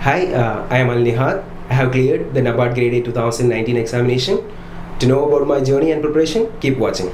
Hi, I am Nihad. I have cleared the NABARD Grade A 2019 examination. To know about my journey and preparation, keep watching.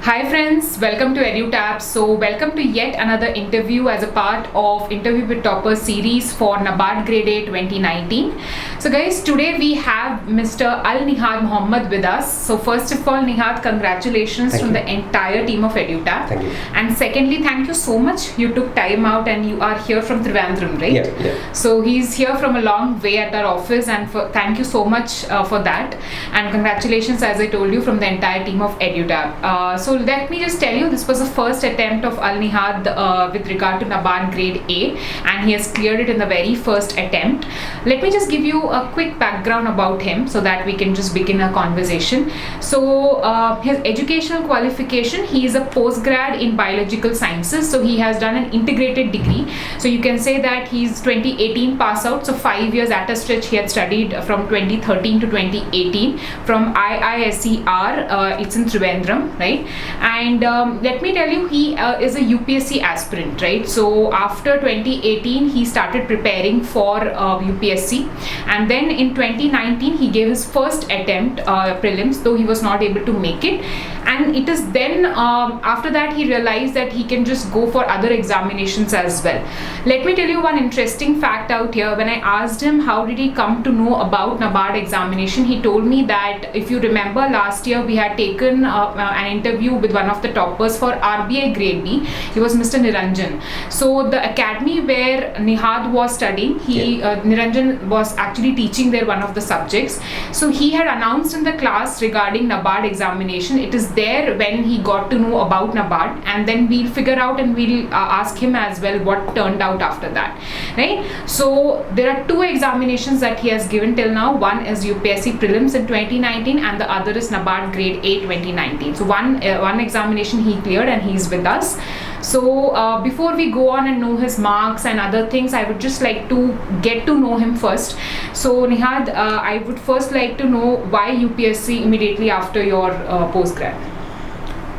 Hi friends, welcome to EduTap. So welcome to yet another interview as a part of Interview with Toppers series for NABARD Grade A 2019. So guys, today we have Mr. Nihad Mohammed with us. So first of all, Nihad, congratulations from the entire team of EduTap. Thank you. And secondly, thank you so much. You took time out and you are here from Trivandrum, right? Yeah. So he's here from a long way at our office, and thank you so much for that. And congratulations, as I told you, from the entire team of EduTap. So let me just tell you, this was the first attempt of Nihad with regard to NABARD Grade A, and he has cleared it in the very first attempt. Let me just give you a quick background about him so that we can just begin a conversation. So his educational qualification, he is a postgrad in biological sciences, so he has done an integrated degree. So you can say that he's 2018 pass out, so 5 years at a stretch he had studied from 2013 to 2018 from IISER, it's in Trivandrum, right? And let me tell you, he is a UPSC aspirant, right? So after 2018 he started preparing for UPSC, and then in 2019 he gave his first attempt prelims, though he was not able to make it. And it is then after that he realized that he can just go for other examinations as well. Let me tell you one interesting fact out here. When I asked him how did he come to know about NABARD examination, he told me that if you remember, last year we had taken an interview with one of the toppers for RBI Grade B. He was Mr. Niranjan. So the academy where Nihad was studying, Niranjan was actually teaching there one of the subjects. So he had announced in the class regarding NABARD examination. It is there when he got to know about NABARD, and then we'll figure out and we'll ask him as well what turned out after that, right? So there are two examinations that he has given till now. One is UPSC prelims in 2019 and the other is NABARD Grade A 2019. So one examination he cleared and he's with us. So before we go on and know his marks and other things, I would just like to get to know him first. So Nihad, I would first like to know why UPSC immediately after your postgrad.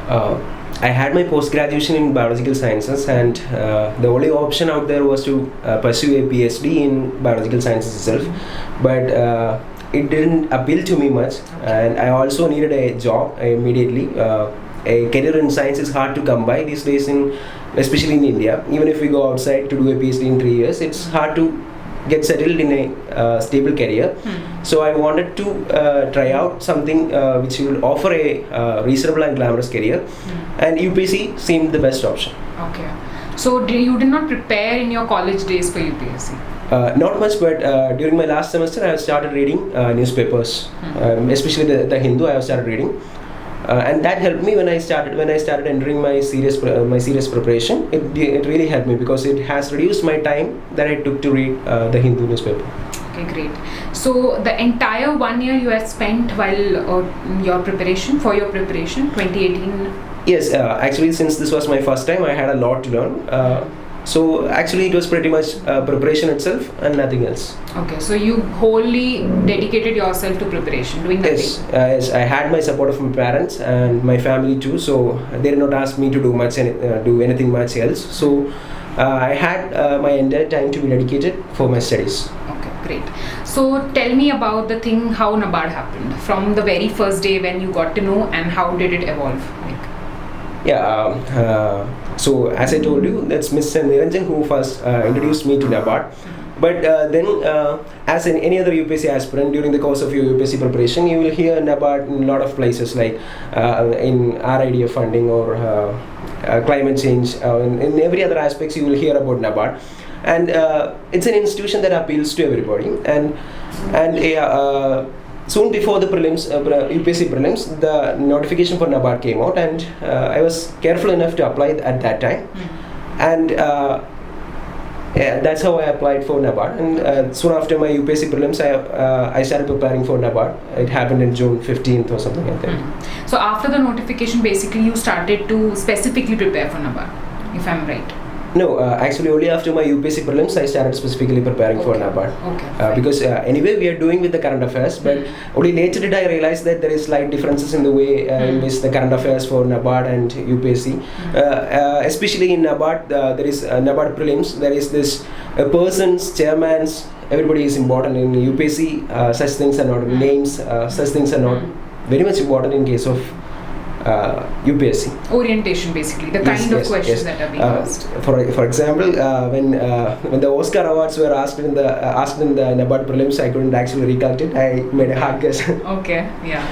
I had my post-graduation in biological sciences, and the only option out there was to pursue a PhD in biological sciences itself. But it didn't appeal to me much, and I also needed a job immediately. A career in science is hard to come by these days, especially in India. Even if we go outside to do a PhD in 3 years, it's hard to get settled in a stable career. So I wanted to try out something which will offer a reasonable and glamorous career, and UPSC seemed the best option. Okay. So you did not prepare in your college days for UPSC? Not much, but during my last semester I have started reading newspapers, especially the Hindu. I have started reading. And that helped me when I started entering my serious preparation. It really helped me because it has reduced my time that I took to read the Hindu newspaper. Okay, great. So the entire 1 year you had spent while your preparation, 2018. Yes, actually, since this was my first time, I had a lot to learn. So actually it was pretty much preparation itself and nothing else. Okay, so you wholly dedicated yourself to preparation, doing nothing? Yes, I had my support of my parents and my family too, so they did not ask me to do anything much else. So I had my entire time to be dedicated for my studies. Okay, great. So tell me about the thing, how NABARD happened from the very first day when you got to know, and how did it evolve? So as I told you, that's Mr. Niranjan who first introduced me to NABARD. But then, as in any other UPSC aspirant, during the course of your UPSC preparation, you will hear NABARD in a lot of places, like in RIDF funding or climate change. In every other aspects, you will hear about NABARD. And it's an institution that appeals to everybody. And soon before the prelims, UPSC prelims, the notification for NABARD came out, and I was careful enough to apply at that time. And that's how I applied for NABARD. And soon after my UPSC prelims, I started preparing for NABARD. It happened in June 15th or something like that. So after the notification, basically you started to specifically prepare for NABARD, if I'm right? No, actually only after my UPSC prelims I started specifically preparing for NABARD. Okay. Because anyway we are doing with the current affairs, but only later did I realize that there is slight differences in the way in which the current affairs for NABARD and UPSC. Especially in NABARD, there is NABARD prelims. There is this persons, chairmans. Everybody is important in UPSC. Such things are not names. Such things are not very much important in case of UPSC. Orientation, basically, the kind of questions that are being asked. For example, when the Oscar awards were asked in the NABARD prelims, I couldn't actually recollect it. I made a hard guess. Okay, yeah.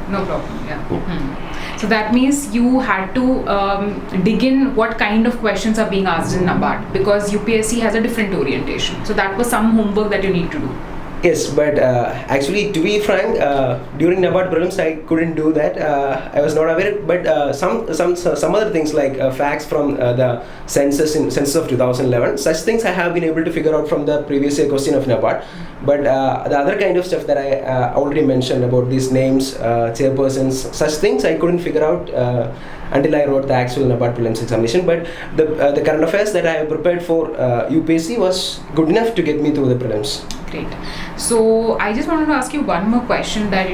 No problem, yeah. So that means you had to dig in what kind of questions are being asked in NABARD, because UPSC has a different orientation. So that was some homework that you need to do. Yes, but actually, to be frank, during NABARD prelims, I couldn't do that. I was not aware. But some other things like facts from the census of 2011, such things I have been able to figure out from the previous year question of NABARD. But the other kind of stuff that I already mentioned about these names, chairpersons, such things I couldn't figure out until I wrote the actual NABARD prelims examination. But the current affairs that I have prepared for UPSC was good enough to get me through the prelims. Great. So I just wanted to ask you one more question, that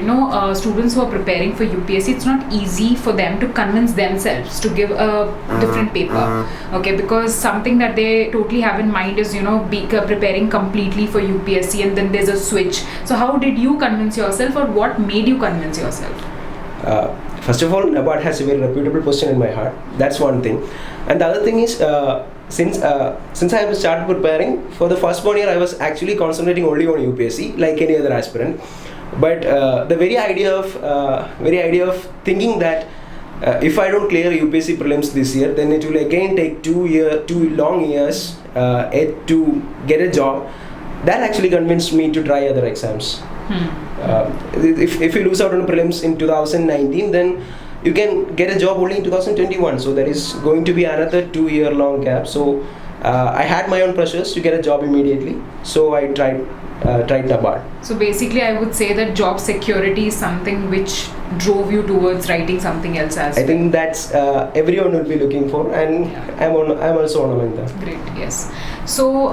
students who are preparing for UPSC, it's not easy for them to convince themselves to give a different paper, okay, because something that they totally have in mind is preparing completely for UPSC, and then there's a switch. So how did you convince yourself, or what made you convince yourself? First of all, NABARD has a very reputable position in my heart. That's one thing. And the other thing is, since I have started preparing, for the first 1 year I was actually concentrating only on UPSC like any other aspirant. But the very idea of thinking that if I don't clear UPSC prelims this year, then it will again take 2 long years to get a job, that actually convinced me to try other exams. If you lose out on prelims in 2019, then you can get a job only in 2021. So there is going to be another 2-year long gap. So I had my own pressures to get a job immediately. So I tried NABARD. So basically, I would say that job security is something which drove you towards writing something else as well. I think that's everyone will be looking for, and I'm also one among them. Great, yes. So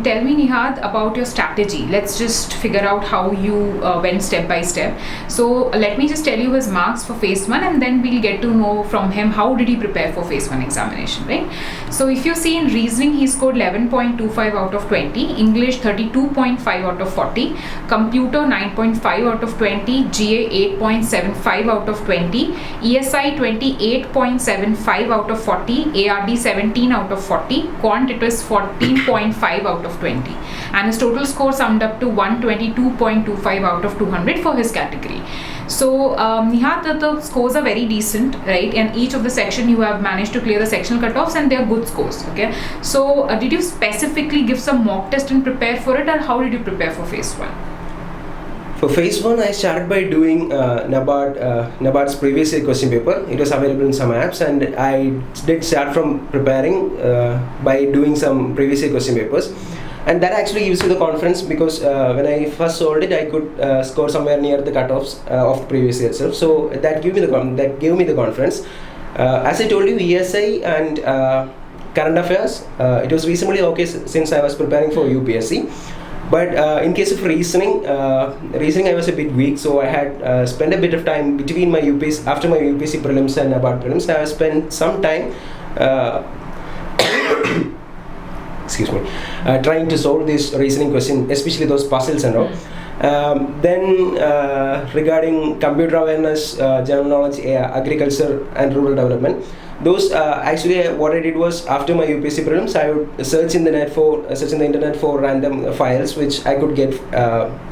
tell me, Nihad, about your strategy. Let's just figure out how you went step by step. So let me just tell you his marks for phase 1, and then we'll get to know from him how did he prepare for phase 1 examination, right? So if you see in reasoning, he scored 11.25 out of 20, English 32.5 out of 40, computer 9.5 out of 20, GA 8.75 out of 20, ESI 28.75 out of 40, ARD 17 out of 40, Quant it was 14.5 out of 20, and his total score summed up to 122.25 out of 200 for his category. So Nihad, the scores are very decent, right? And each of the section you have managed to clear the sectional cutoffs, and they are good scores, okay? So did you specifically give some mock test and prepare for it, or how did you prepare for phase 1? For phase 1, I started by doing NABARD's previous year question paper. It was available in some apps, and I did start from preparing by doing some previous year question papers. And that actually gives you the confidence, because when I first solved it, I could score somewhere near the cutoffs of the previous year itself. So that gave me the confidence. As I told you, ESI and current affairs, it was reasonably okay since I was preparing for UPSC. But in case of reasoning I was a bit weak, so I had spent a bit of time between my after my UPSC prelims and NABARD prelims. I have spent some time trying to solve this reasoning question, especially those puzzles and all. Then regarding computer awareness, general knowledge, agriculture and rural development, those actually what I did was, after my UPSC prelims, I would search in the internet for random files which I could get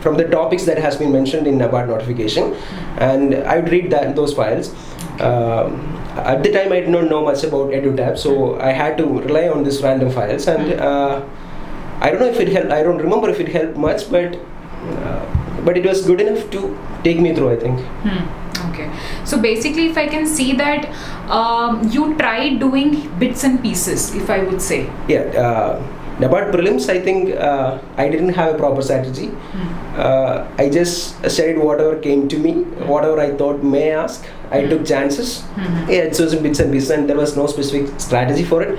from the topics that has been mentioned in NABARD notification, and I would read those files. At the time I did not know much about EduTap, so I had to rely on these random files, and I don't know if it helped. I don't remember if it helped much, but it was good enough to take me through, I think. Okay, so basically, if I can see that you tried doing bits and pieces, if I would say. Yeah, NABARD prelims, I think I didn't have a proper strategy. I just studied whatever came to me, whatever I thought may ask. I took chances. Yeah, it was bits and pieces, and there was no specific strategy for it.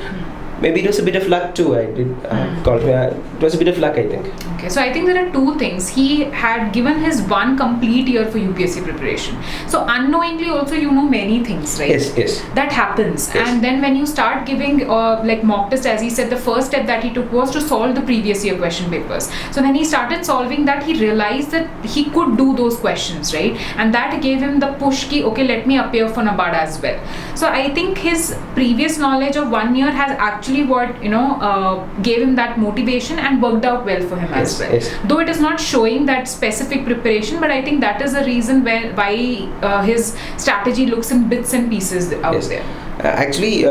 Maybe it was a bit of luck too. I did it was a bit of luck, I think. Okay, so I think there are two things. He had given his one complete year for UPSC preparation. So unknowingly also you know many things, right? Yes. That happens. Yes. And then when you start giving like mock test, as he said, the first step that he took was to solve the previous year question papers. So when he started solving that, he realized that he could do those questions, right? And that gave him the push ki, okay, let me appear for NABARD as well. So I think his previous knowledge of 1 year has actually what gave him that motivation and worked out well for him as well. Yes. Though it is not showing that specific preparation, but I think that is the reason why his strategy looks in bits and pieces out there. Actually,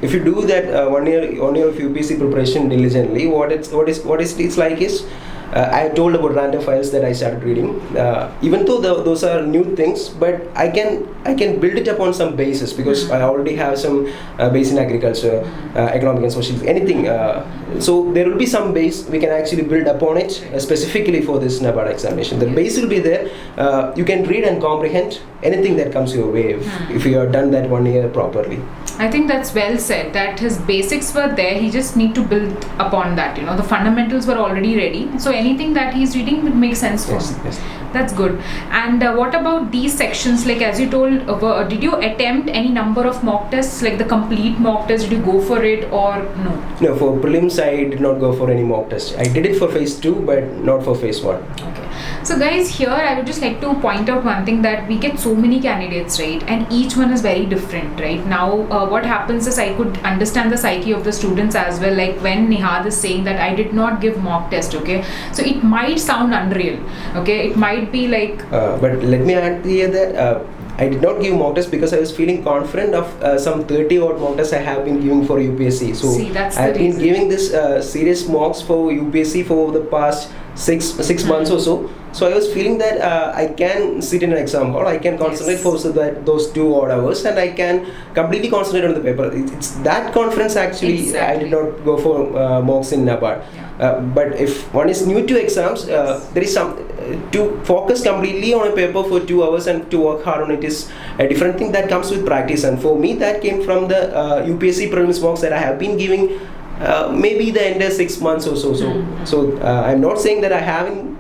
if you do that 1 year of UPSC preparation diligently, what it's like is, I told about random files that I started reading. Even though those are new things, but I can build it upon some basis, because I already have some base in agriculture, economic and social, anything. So there will be some base we can actually build upon it specifically for this NABARD examination. The base will be there. You can read and comprehend anything that comes your way if you have done that 1 year properly. I think that's well said, that his basics were there, he just need to build upon that, the fundamentals were already ready, so anything that he's reading would make sense for him. Yes. That's good. And what about these sections, like as you told, did you attempt any number of mock tests, like the complete mock test, did you go for it or no? No, for prelims I did not go for any mock test. I did it for phase 2 but not for phase 1. Okay. So guys, here I would just like to point out one thing, that we get so many candidates, right, and each one is very different, right? Now what happens is, I could understand the psyche of the students as well, like when Nihad is saying that I did not give mock test, okay, so it might sound unreal, okay, it might be like but let me add here that I did not give mock test because I was feeling confident of some 30 odd mock tests I have been giving for UPSC. So I have been giving this serious mocks for UPSC for the past six months or so. So I was feeling that I can sit in an exam hall, I can concentrate for those 2 odd hours, and I can completely concentrate on the paper. It's that confidence actually. I did not go for mocks in NABARD. But if one is new to exams, there is some to focus completely on a paper for 2 hours and to work hard on it is a different thing that comes with practice. And for me, that came from the UPSC prelims mocks that I have been giving maybe the entire 6 months or so. So I'm not saying that I haven't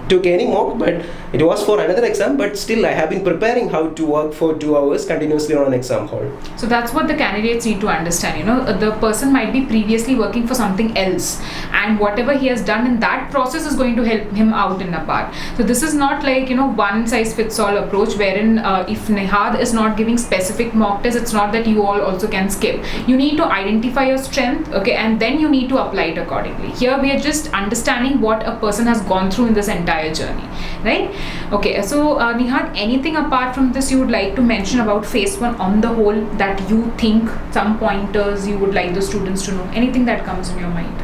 took any mock, but it was for another exam, but still I have been preparing how to work for 2 hours continuously on an exam hall. So that's what the candidates need to understand, the person might be previously working for something else, and whatever he has done in that process is going to help him out in NABARD. So this is not like one size fits all approach, wherein if Nihad is not giving specific mock tests, it's not that you all also can skip. You need to identify your strength, okay, and then you need to apply it accordingly. Here we are just understanding what a person has gone through in this entire journey, right? Okay, so Nihad, anything apart from this you would like to mention about phase 1 on the whole, that you think some pointers you would like the students to know, anything that comes in your mind?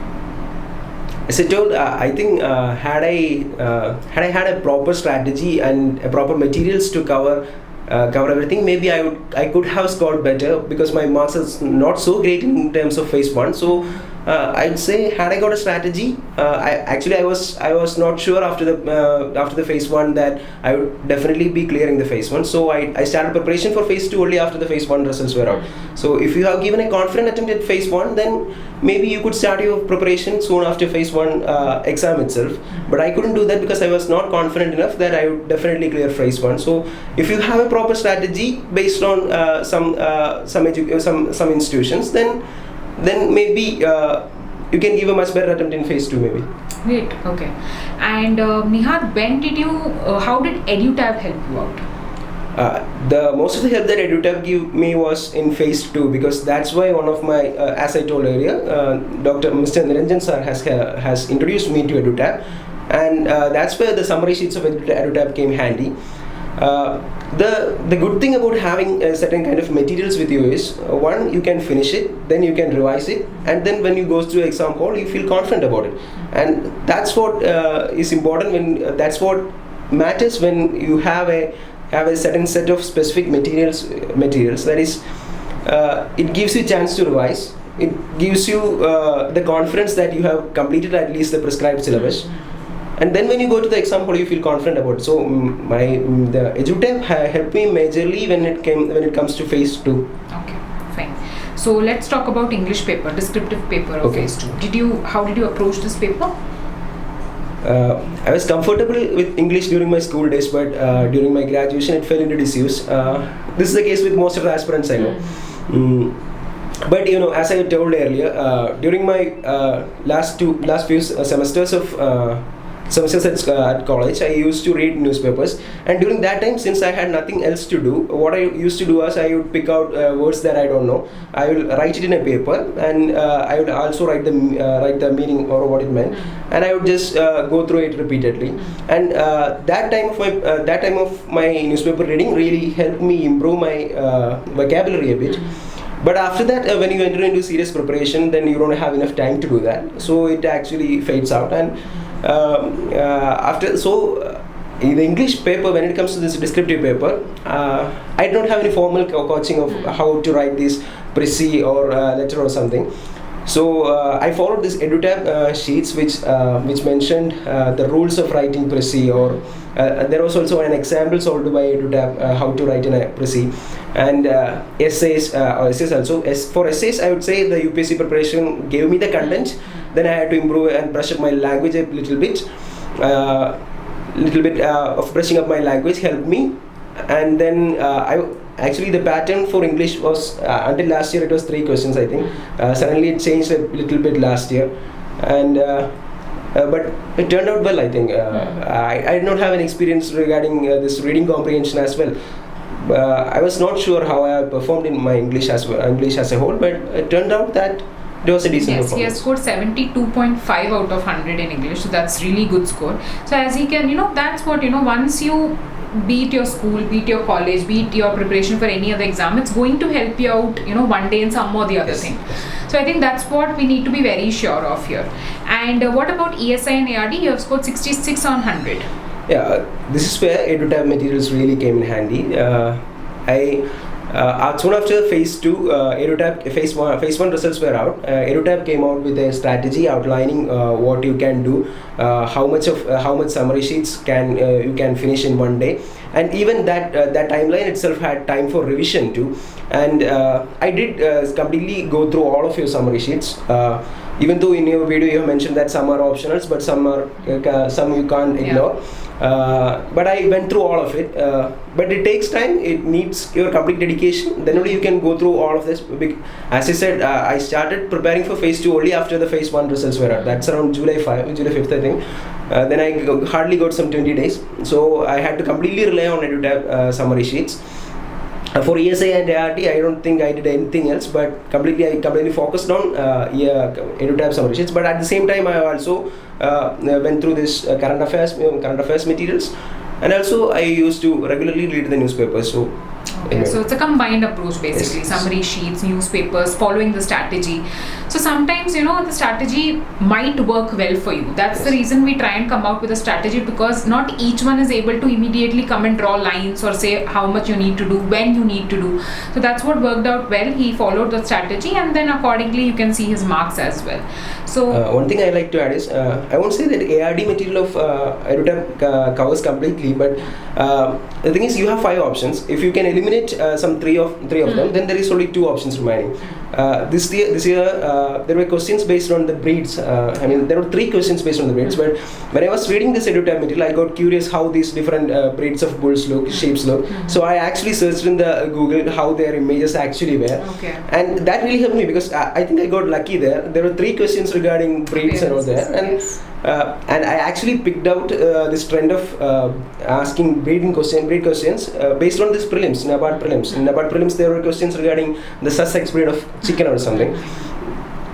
As I told, I think had I had a proper strategy and a proper materials to cover everything, maybe I could have scored better, because my marks is not so great in terms of phase 1. So I'd say, had I got a strategy, I was not sure after the phase 1 that I would definitely be clearing the phase 1. So I started preparation for phase 2 only after the phase 1 results were out. So if you have given a confident attempt at phase 1, then maybe you could start your preparation soon after phase 1 exam itself. But I couldn't do that because I was not confident enough that I would definitely clear phase 1. So if you have a proper strategy based on some institutions, then maybe you can give a much better attempt in phase 2 maybe. Great, okay. And Nihad, how did EduTap help you out? The most of the help that EduTap gave me was in phase 2, because that's why one of my, as I told earlier, Mr. Niranjan sir has introduced me to EduTap, and that's where the summary sheets of EduTap came handy. The good thing about having a certain kind of materials with you is, one, you can finish it, then you can revise it, and then when you go through exam hall, you feel confident about it. And that's what is important, that's what matters when you have a certain set of specific materials. That is, it gives you a chance to revise. it gives you the confidence that you have completed at least the prescribed syllabus. And then when you go to the exam hall, you feel confident about it. So the EduTap helped me majorly when it comes to phase 2. Okay, fine. So let's talk about English paper, descriptive paper of phase 2. How did you approach this paper? I was comfortable with English during my school days, but during my graduation it fell into disuse. This is the case with most of the aspirants I know. But as I told earlier, during my last few semesters at college, I used to read newspapers, and during that time, since I had nothing else to do, what I used to do was I would pick out words that I don't know. I will write it in a paper, and I would also write the meaning or what it meant, and I would just go through it repeatedly. And that time of my newspaper reading really helped me improve my vocabulary a bit. But after that, when you enter into serious preparation, then you don't have enough time to do that. So it actually fades out. And in the English paper, when it comes to this descriptive paper, I don't have any formal coaching of how to write this précis or letter or something. So I followed this EduTap sheets which mentioned the rules of writing précis, or there was also an example solved by EduTap how to write in a précis, and essays also. For essays, I would say the UPSC preparation gave me the content. Then I had to improve and brush up my language a little bit. Of brushing up my language helped me, and then actually the pattern for English was until last year it was 3 questions I think. Suddenly it changed a little bit last year, and but it turned out well I think. I did not have any experience regarding this reading comprehension as well. I was not sure how I performed in my English as a whole, but it turned out that it was a decent performance. He has scored 72.5 out of 100 in English, so that's really good score. So as he can, that's what, once you beat your school, beat your college, beat your preparation for any other exam, it's going to help you out, one day in some or the other thing. So I think that's what we need to be very sure of here. And what about ESI and NABARD? You have scored 66 on 100. Yeah, this is where EduTap materials really came in handy. Soon after phase 2, EduTap phase 1 results were out. EduTap came out with a strategy outlining what you can do, how much summary sheets you can finish in one day, and even that timeline itself had time for revision too. And I did completely go through all of your summary sheets. Even though in your video you have mentioned that some are optionals, but some you can't ignore. But I went through all of it. But it takes time. It needs your complete dedication. Then only you can go through all of this. As I said, I started preparing for phase 2 only after the phase 1 results were out. That's around July 5th, I think. Then I hardly got some 20 days. So I had to completely rely on EduTap summary sheets. For ESI and NABARD, I don't think I did anything else, but I completely focused on EduTap summary sheets. But at the same time, I also went through this current affairs materials, and also I used to regularly read the newspapers. So. Okay, so it's a combined approach basically. Yes. Summary sheets, newspapers, following the strategy. So sometimes the strategy might work well for you. That's the reason we try and come out with a strategy, because not each one is able to immediately come and draw lines or say how much you need to do, when you need to do. So that's what worked out well. He followed the strategy, and then accordingly you can see his marks as well. So one thing I like to add is I won't say that ARD material of EduTap covers completely, but the thing is you have 5 options. If you can eliminate some three of them, then there is only 2 options remaining. This year there were questions based on the breeds. There were 3 questions based on the breeds, but when I was reading this EduTap material, I got curious how these different breeds of bulls look, shapes look. So I actually searched in the Google how their images actually were, and that really helped me, because I think I got lucky there. There were 3 questions regarding breeds and all there, and I actually picked out this trend of asking breed questions based on this prelims, NABARD prelims. In NABARD prelims, there were questions regarding the Sussex breed of chicken or something.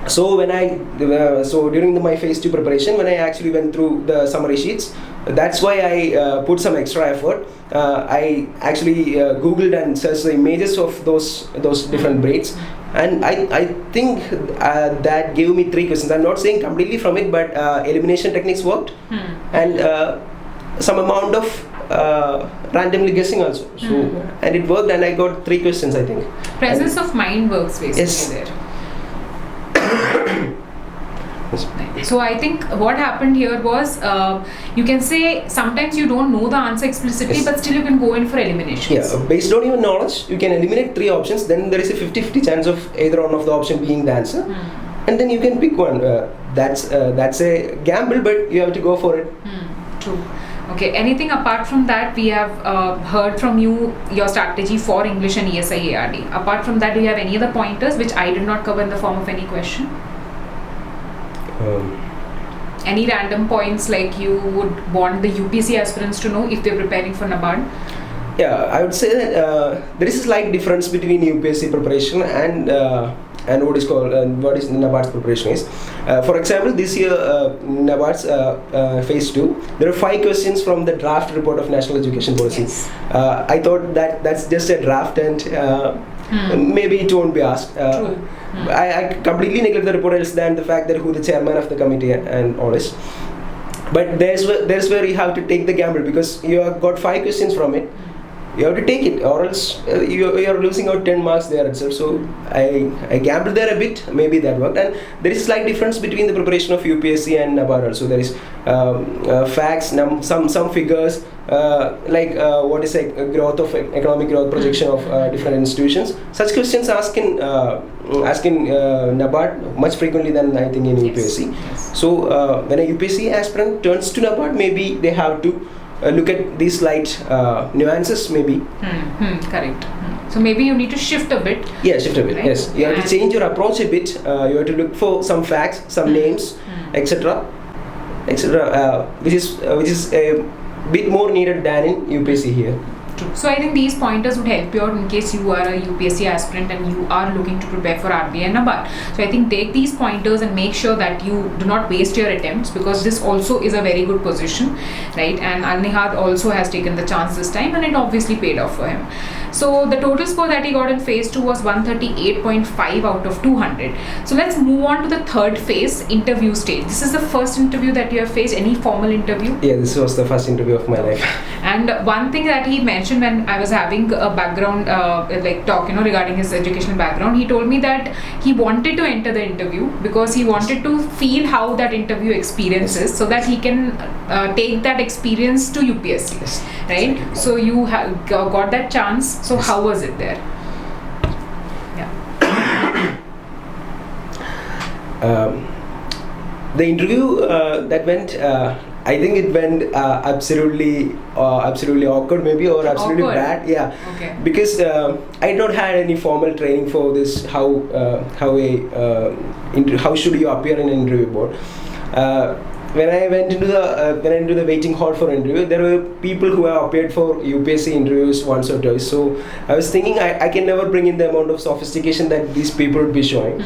So during my phase 2 preparation, when I actually went through the summary sheets, that's why I put some extra effort. I actually Googled and searched the images of those different breeds, and I think that gave me 3 questions. I'm not saying completely from it, but elimination techniques worked, and some amount of randomly guessing also. So and it worked, and I got 3 questions I think. Presence of mind works basically there. So I think what happened here was, you can say sometimes you don't know the answer explicitly, Yes. but still you can go in for eliminations. Yeah, based on your knowledge, you can eliminate 3 options. Then there is a 50-50 chance of either one of the option being the answer, and then you can pick one. That's a gamble, but you have to go for it. True. Okay, anything apart from that? We have heard from you your strategy for English and ESI ARD. Apart from that, do you have any other pointers which I did not cover in the form of any question? Any random points like you would want the UPSC aspirants to know if they're preparing for NABARD? Yeah, I would say that there is a slight difference between UPSC preparation and what is called what is NABARD's preparation is. For example, this year NABARD's phase 2, there are 5 questions from the draft report of National Education Policy. Yes. I thought that that's just a draft and maybe it won't be asked. True. I completely neglect the report else than the fact that who the chairman of the committee and all this. But there's where you have to take the gamble, because you have got 5 questions from it. You have to take it, or else you're losing out 10 marks there itself. So I gambled there a bit. Maybe that worked. And there is a slight difference between the preparation of UPSC and NABARD also. There is facts, some figures, like what is growth of economic growth projection of different institutions. Such questions asked in NABARD much frequently than I think in UPSC. Yes. So when a UPSC aspirant turns to NABARD, maybe they have to look at these slight nuances, maybe. Correct. So maybe you need to shift a bit. Yeah, shift a bit. Right? Yes, you have to change your approach a bit. You have to look for some facts, some names, etc., which is a bit more needed than in UPSC here. True. So I think these pointers would help you out in case you are a UPSC aspirant and you are looking to prepare for RBI and NABARD. So I think take these pointers and make sure that you do not waste your attempts, because this also is a very good position, right? And Nihad also has taken the chance this time, and it obviously paid off for him. So the total score that he got in phase 2 was 138.5 out of 200. So let's move on to the third phase, interview stage. This is the first interview that you have faced, any formal interview? Yeah, this was the first interview of my life. And one thing that he mentioned when I was having a background like talk, regarding his educational background, he told me that he wanted to enter the interview because he wanted to feel how that interview experience is, so that he can take that experience to UPSC, Yes. right? Exactly. So you got that chance. So Yes. how was it there? Yeah. The interview that went, I think it went absolutely awkward, maybe, or absolutely Awkward. bad. Yeah, Okay. because I had not had any formal training for this. How should you appear in an interview board? When I went into the waiting hall for interview, there were people who have appeared for UPSC interviews once or twice. So I was thinking I can never bring in the amount of sophistication that these people would be showing.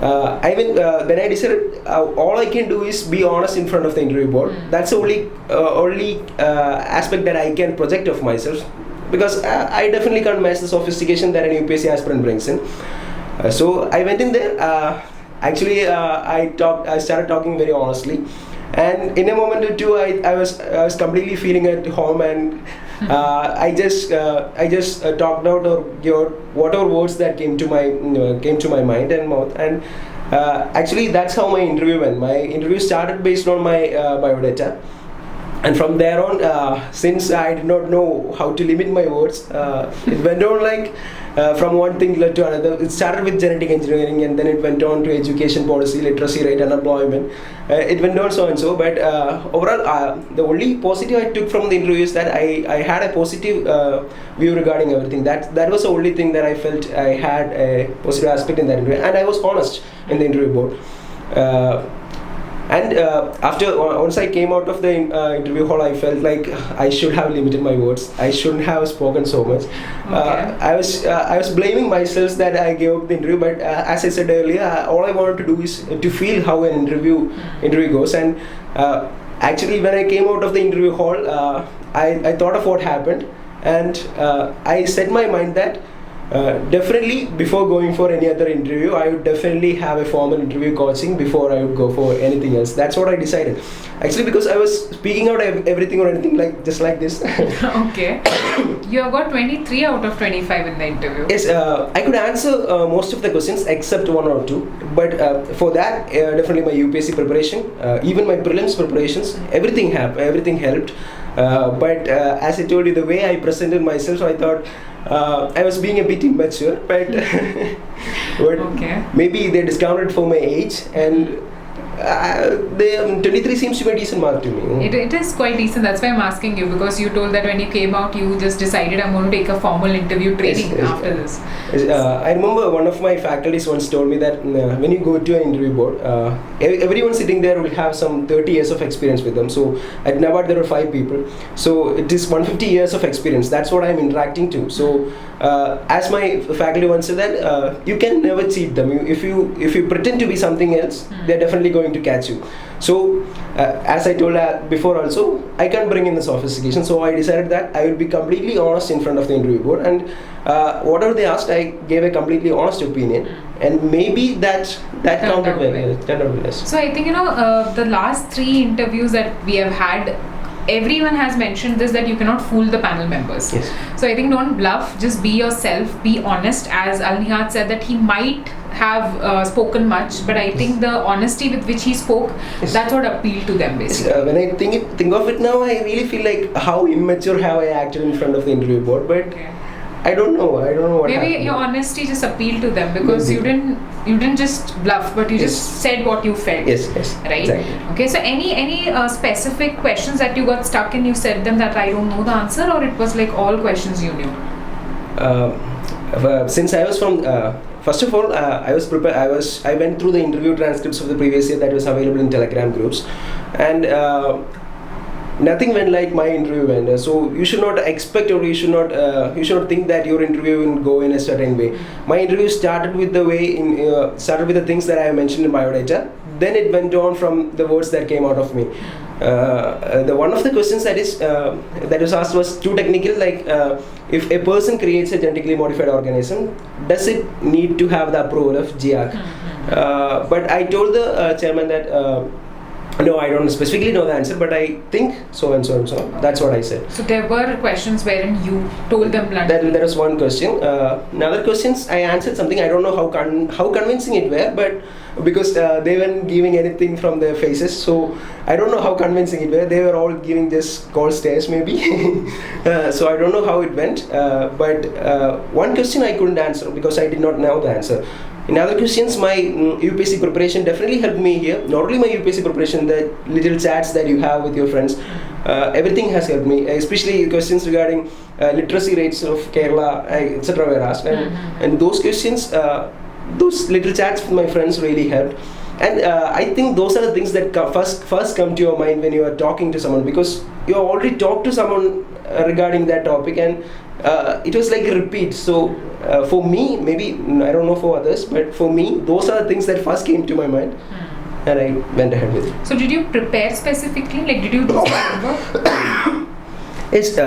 Then I decided all I can do is be honest in front of the interview board. That's the only aspect that I can project of myself, because I definitely can't match the sophistication that an UPSC aspirant brings in. So I went in there. Actually, I started talking very honestly, and in a moment or two, I was completely feeling at home, and I just talked out or gave whatever words that came to my mind and mouth. And actually, that's how my interview went. My interview started based on my biodata, and from there on, since I did not know how to limit my words, it went on like from one thing led to another. It started with genetic engineering, and then it went on to education policy, literacy rate, unemployment. It went on so and so. But overall, the only positive I took from the interview is that I had a positive view regarding everything. That was the only thing that I felt I had a positive aspect in that interview, and I was honest in the interview board. And once I came out of the interview hall, I felt like I should have limited my words. I shouldn't have spoken so much. Okay. I was blaming myself that I gave up the interview. But as I said earlier, all I wanted to do is to feel how an interview goes. And actually, when I came out of the interview hall, I thought of what happened, and I set my mind that definitely before going for any other interview, I would definitely have a formal interview coaching before I would go for anything else. That's what I decided. Actually, because I was speaking out everything or anything like just like this. Okay. You have got 23 out of 25 in the interview. Yes, I could answer most of the questions except one or two. But for that, definitely my UPSC preparation, even my prelims preparations, everything helped. But as I told you, the way I presented myself, I thought I was being a bit immature, but, but Okay. maybe they discounted for my age, and 23 seems to be a decent mark to me. It is quite decent. That's why I'm asking you, because you told that when you came out, you just decided I'm going to take a formal interview training after this. I remember one of my faculties once told me that when you go to an interview board, everyone sitting there will have some 30 years of experience with them. So at NABARD there were 5 people. So it is 150 years of experience. That's what I'm interacting to. So as my faculty once said that you can never cheat them. If you pretend to be something else, they're definitely going to catch you. So as I told before also, I can't bring in the sophistication. So I decided that I will be completely honest in front of the interview board, and whatever they asked, I gave a completely honest opinion, and maybe that counted well. So I think the last 3 interviews that we have had, everyone has mentioned this, that you cannot fool the panel members. Yes. So I think don't bluff, just be yourself, be honest. As Nihad said that he might have spoken much, but I think the honesty with which he spoke, that's what appealed to them basically. When I think of it now, I really feel like how immature have I acted in front of the interview board, but I don't know what Maybe happened. your honesty just appealed to them, because you didn't just bluff, but you just said what you felt. Yes, Right. exactly. Okay. So any specific questions that you got stuck in, you said them that I don't know the answer, or it was like all questions you knew? Since I was from first of all, I was prepared. I went through the interview transcripts of the previous year that was available in Telegram groups, and nothing went like my interview went. So you should not expect, or you should not think that your interview will go in a certain way. My interview started with the things that I mentioned in biodata. Then it went on from the words that came out of me. The one of the questions that was asked was too technical, like if a person creates a genetically modified organism, does it need to have the approval of GIAC? But I told the chairman that no, I don't specifically know the answer, but I think so and so and so. That's what I said. So there were questions wherein you told them bluntly. That was one question. Another questions I answered something. I don't know how convincing it were, but because they weren't giving anything from their faces, so I don't know how convincing it were. They were all giving just cold stares maybe. So I don't know how it went. But one question I couldn't answer because I did not know the answer. In other questions, my UPSC preparation definitely helped me here. Not only my UPSC preparation, the little chats that you have with your friends, everything has helped me. Especially questions regarding literacy rates of Kerala, etc. were asked, and those questions, those little chats with my friends really helped. And I think those are the things that first come to your mind when you are talking to someone, because you have already talked to someone regarding that topic, and it was like a repeat. So for me, maybe I don't know for others, but for me, those are the things that first came to my mind, and I went ahead with it. So did you prepare specifically? Like, did you do some homework? Yes,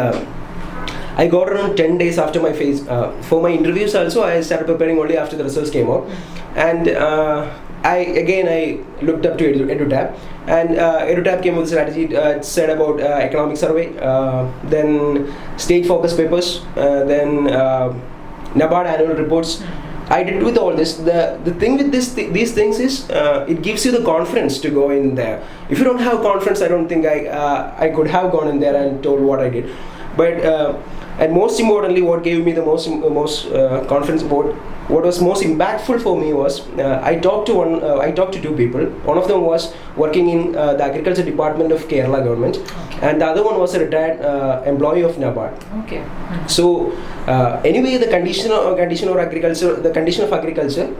I got around 10 days after my phase. For my interviews also, I started preparing only after the results came out, and I looked up to EduTap, and EduTap came with a strategy. It said about economic survey, then state focus papers, then NABARD annual reports. I did with all this. The thing with these things is it gives you the confidence to go in there. If you don't have confidence, I don't think I could have gone in there and told what I did. But and most importantly, what gave me the most confidence, what was most impactful for me was I talked to 2 people. One of them was working in the agriculture department of Kerala government, and the other one was a retired employee of NABARD. Okay. So anyway, the condition of agriculture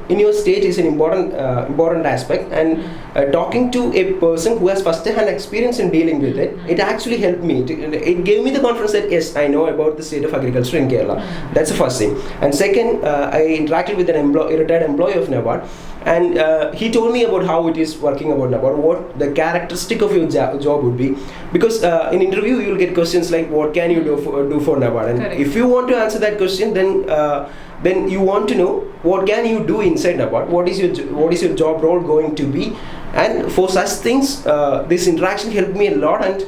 in your state is an important aspect, and talking to a person who has first-hand experience in dealing with it, it actually helped me. It gave me the confidence that yes, I know about the state of agriculture in Kerala. That's the first thing. And second, I interacted with a retired employee of NABARD, and he told me about how it is working about NABARD, what the characteristic of your job would be, because in interview you will get questions like what can you do for NABARD, and Correct. if you want to answer that question, then you want to know what can you do inside NABARD, what is your job role going to be, and for such things this interaction helped me a lot. And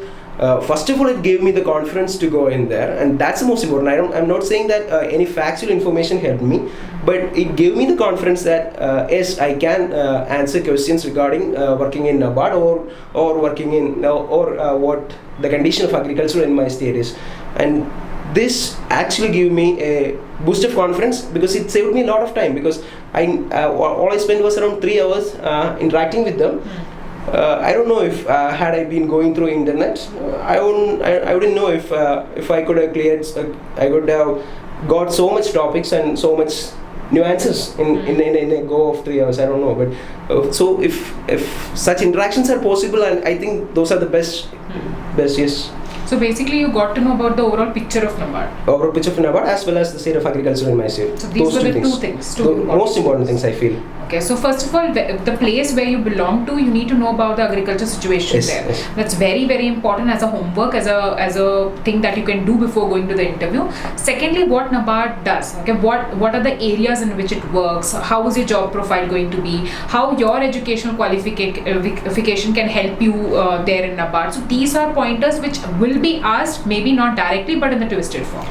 first of all, it gave me the confidence to go in there, and that's the most important. I'm not saying that any factual information helped me, but it gave me the confidence that yes, I can answer questions regarding working in NABARD or working in what the condition of agriculture in my state is. And this actually gave me a boost of confidence, because it saved me a lot of time, because all I spent was around 3 hours interacting with them. I don't know if had I been going through internet, I wouldn't know if I could have cleared. I could have got so much topics and so much nuances in a go of 3 hours. I don't know, but so if such interactions are possible, and I think those are the best. Yes. So basically, you got to know about the overall picture of NABARD. Overall picture of NABARD as well as the state of agriculture in my state. So these were the two things. The most important things, I feel. Okay, so first of all, the place where you belong to, you need to know about the agriculture situation there. Yes. That's very, very important as a homework, as a thing that you can do before going to the interview. Secondly, what NABARD does. Okay, what are the areas in which it works? How is your job profile going to be? How your educational qualification can help you there in NABARD. So these are pointers which will be asked, maybe not directly, but in the twisted form.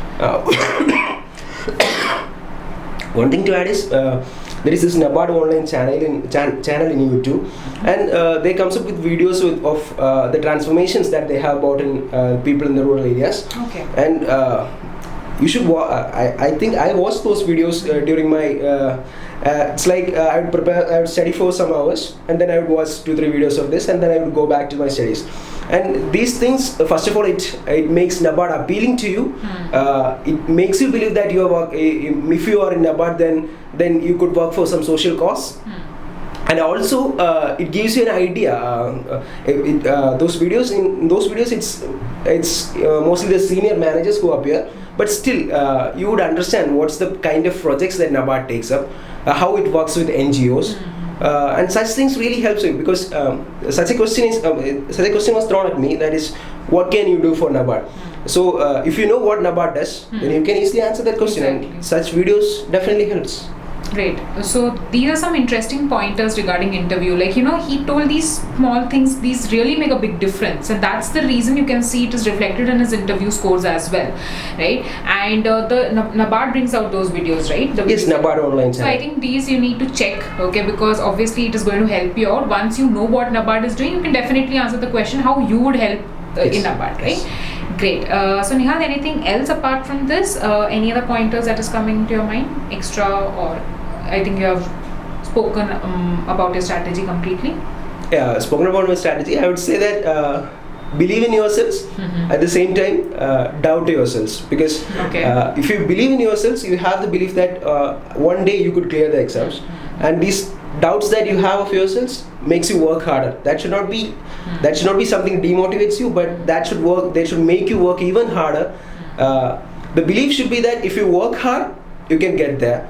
One thing to add is there is this NABARD online channel in YouTube, and they comes up with videos of the transformations that they have brought in people in the rural areas. Okay. And you should I think I watched those videos during my it's like I would study for some hours, and then I would watch 2-3 videos of this, and then I would go back to my studies. And these things, first of all, it makes NABARD appealing to you. It makes you believe that if you are in NABARD, then you could work for some social cause. And also it gives you an idea. Those videos, it's mostly the senior managers who appear, but still you would understand what's the kind of projects that NABARD takes up, how it works with NGOs. And such things really helps you, because such a question was thrown at me, that is, what can you do for NABARD? So if you know what NABARD does, then you can easily answer that question. Exactly. And such videos definitely helps. Great. So these are some interesting pointers regarding interview. Like, he told these small things, these really make a big difference, and that's the reason you can see it is reflected in his interview scores as well, right? And the NABARD brings out those videos, right? Yes, NABARD online So channel. I think these you need to check, okay, because obviously it is going to help you out. Once you know what NABARD is doing, you can definitely answer the question how you would help in NABARD, right? Yes. Great. So Nihad, anything else apart from this? Any other pointers that is coming to your mind, extra, or I think you have spoken about your strategy completely? Yeah, spoken about my strategy, I would say that believe in yourselves. At the same time, doubt yourselves, because if you believe in yourselves, you have the belief that one day you could clear the exams, and these doubts that you have of yourselves makes you work harder. That should not be something that demotivates you, but that should make you work even harder. The belief should be that if you work hard, you can get there.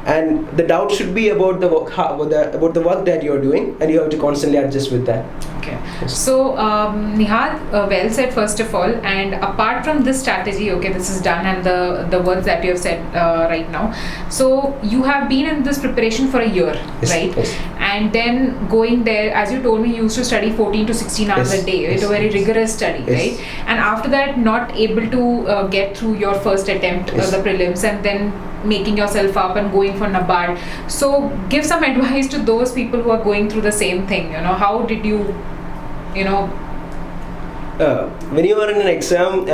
And the doubt should be about the work that you're doing, and you have to constantly adjust with that. Okay. So Nihad, well said first of all. And apart from this strategy, okay, this is done, and the words that you have said right now. So you have been in this preparation for a year, Yes, right? yes. And then going there, as you told me, you used to study 14 to 16 hours Yes, a day. It's yes, a very rigorous study, yes. right? And after that, not able to get through your first attempt, Yes. the prelims, and then making yourself up and going for NABARD. So give some advice to those people who are going through the same thing. How did you, when you are in an exam,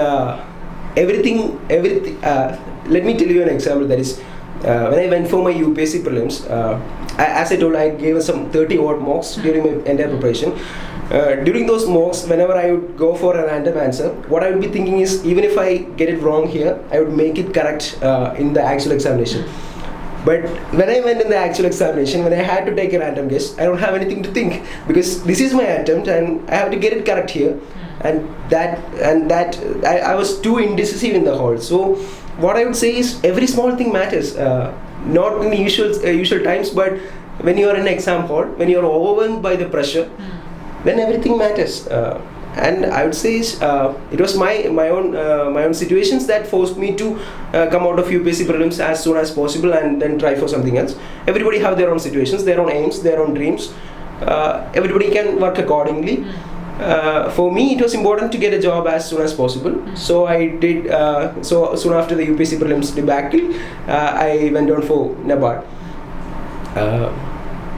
everything. Let me tell you an example. That is, when I went for my UPSC prelims, as I told, I gave some 30 odd mocks during my entire preparation. During those mocks, whenever I would go for a random answer, what I would be thinking is, even if I get it wrong here, I would make it correct in the actual examination. But when I went in the actual examination, when I had to take a random guess, I don't have anything to think, because this is my attempt and I have to get it correct here. And I was too indecisive in the hall. So what I would say is, every small thing matters. Not in the usual times, but when you are in an exam hall, when you are overwhelmed by the pressure, then everything matters. And I would say it was my own situations that forced me to come out of UPSC prelims as soon as possible and then try for something else. Everybody have their own situations, their own aims, their own dreams. Everybody can work accordingly. For me, it was important to get a job as soon as possible. So I did. So soon after the UPSC prelims debacle, I went on for NABARD.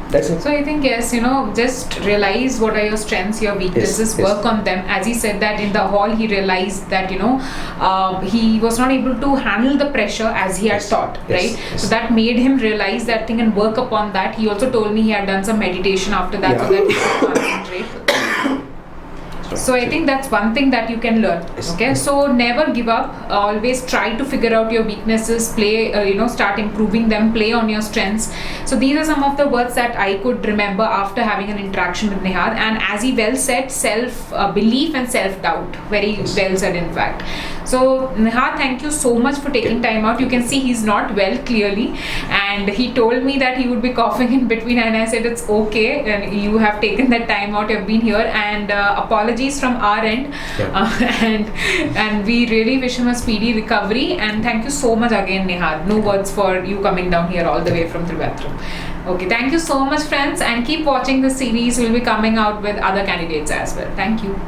That's it. So I think, yes, just realize what are your strengths, your weaknesses, work on them. As he said that in the hall, he realized that, he was not able to handle the pressure as he had thought, right? So that made him realize that thing and work upon that. He also told me he had done some meditation after that so that he could concentrate. So I think that's one thing that you can learn. Okay, so never give up. Always try to figure out your weaknesses. Play, start improving them. Play on your strengths. So these are some of the words that I could remember after having an interaction with Nihad. And as he well said, self-belief and self-doubt. Very well said, in fact. So Nihad, thank you so much for taking time out. You can see he's not well clearly, and he told me that he would be coughing in between, and I said it's okay. And you have taken that time out. You have been here, and apologies from our end, and we really wish him a speedy recovery. And thank you so much again, Nihad. No words for you coming down here all the way from Trivandrum. Okay, thank you so much, friends, and keep watching this series. We'll be coming out with other candidates as well. Thank you.